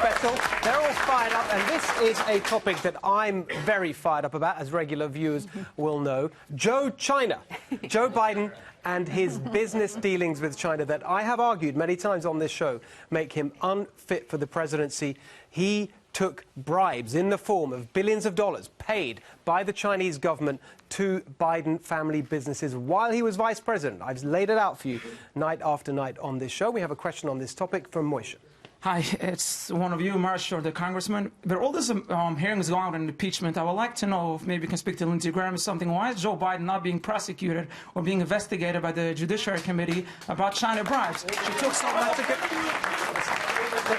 special. They're all fired up, and this is a topic that I'm very fired up about, as regular viewers will know. Joe Biden and his business dealings with China that I have argued many times on this show make him unfit for the presidency. He took bribes in the form of billions of dollars paid by the Chinese government to Biden family businesses while he was vice president. I've laid it out for you night after night on this show. We have a question on this topic from Moishe. Hi, it's one of you, Marshall, the congressman. But all this hearings go out on impeachment. I would like to know if maybe you can speak to Lindsey Graham or something. Why is Joe Biden not being prosecuted or being investigated by the Judiciary Committee about China bribes? She took some. That's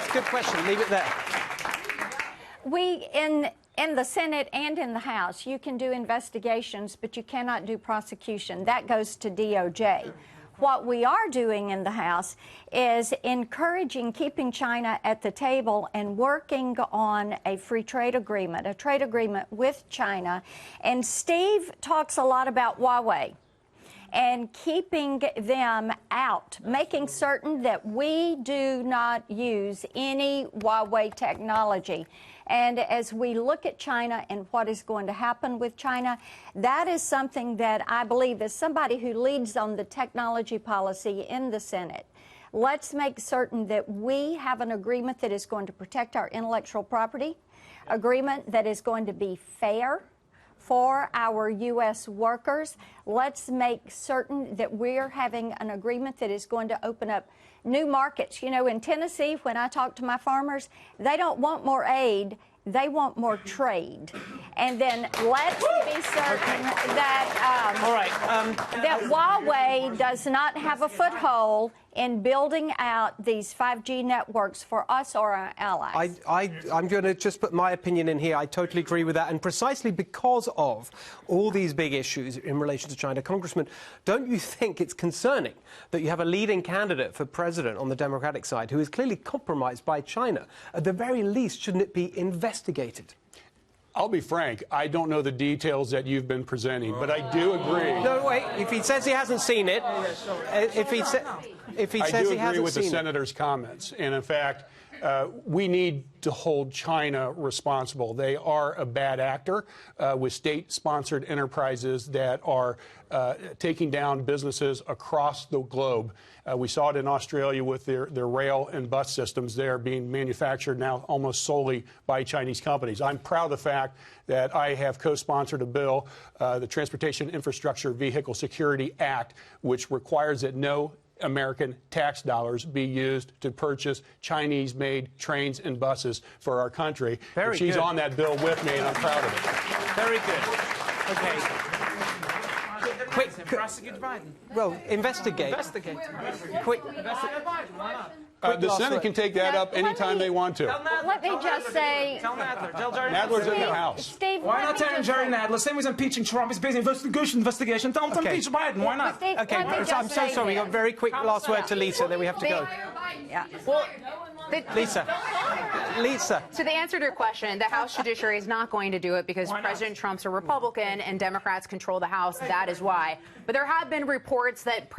a good question. Leave it there. We, in the Senate and in the House, you can do investigations, but you cannot do prosecution. That goes to DOJ. What we are doing in the House is encouraging keeping China at the table and working on a free trade agreement, a trade agreement with China. And Steve talks a lot about Huawei and keeping them out, making certain that we do not use any Huawei technology. And as we look at China and what is going to happen with China, that is something that I believe, as somebody who leads on the technology policy in the Senate, let's make certain that we have an agreement that is going to protect our intellectual property, agreement that is going to be fair for our U.S. workers. Let's make certain that we're having an agreement that is going to open up new markets. You know, in Tennessee, when I talk to my farmers, they don't want more aid, they want more trade. And then let's be certain that, that Huawei does not have a foothold in building out these 5G networks for us or our allies. I'm going to just put my opinion in here. I totally agree with that. And precisely because of all these big issues in relation to China, Congressman, don't you think it's concerning that you have a leading candidate for president on the Democratic side who is clearly compromised by China? At the very least, shouldn't it be investigated? I'll be frank, I don't know the details that you've been presenting, but I do agree. No, wait, if he says he hasn't seen it, if he says he hasn't seen it. I do agree with the senator's comments. And in fact, we need to hold China responsible. They are a bad actor with state-sponsored enterprises that are taking down businesses across the globe. We saw it in Australia with their rail and bus systems. They're being manufactured now almost solely by Chinese companies. I'm proud of the fact that I have co-sponsored a bill, the Transportation Infrastructure Vehicle Security Act, which requires that no American tax dollars be used to purchase Chinese-made trains and buses for our country. Very She's good. on that bill with me, and I'm proud of it. Very good. Okay. Quick. Prosecute Biden. Well, investigate. Investigate. Quick. The Senate can take that up anytime they want to. Let me just say, Tell Nadler. Tell Jerry Nadler's in the House. Steve, Why let not me tell just Jerry say- Nadler? Same as impeaching Trump. He's busy investigation. Tell him to impeach Biden. Why not? Steve, Okay, let me just I'm so say sorry. We got this. a very quick last word to Lisa, then we have to go. Yeah. Lisa. So the answer to your question, the House Judiciary is not going to do it because President Trump's a Republican and Democrats control the House. That is why. But there have been reports that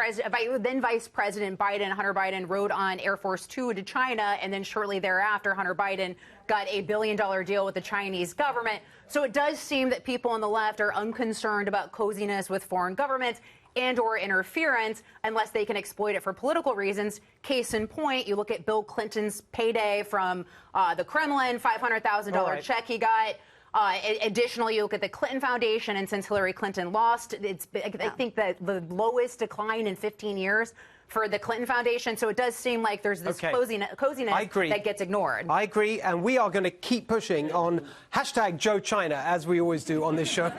then Vice President Biden, Hunter Biden, rode on Air Force Two to China, and then shortly thereafter, Hunter Biden got a $1 billion deal with the Chinese government. So it does seem that people on the left are unconcerned about coziness with foreign governments and or interference unless they can exploit it for political reasons. Case in point, you look at Bill Clinton's payday from the Kremlin, $500,000 check he got. Additionally, you look at the Clinton Foundation, and since Hillary Clinton lost, it's I think the lowest decline in 15 years for the Clinton Foundation. So it does seem like there's this coziness that gets ignored. I agree, and we are going to keep pushing on #JoeChina, as we always do on this show.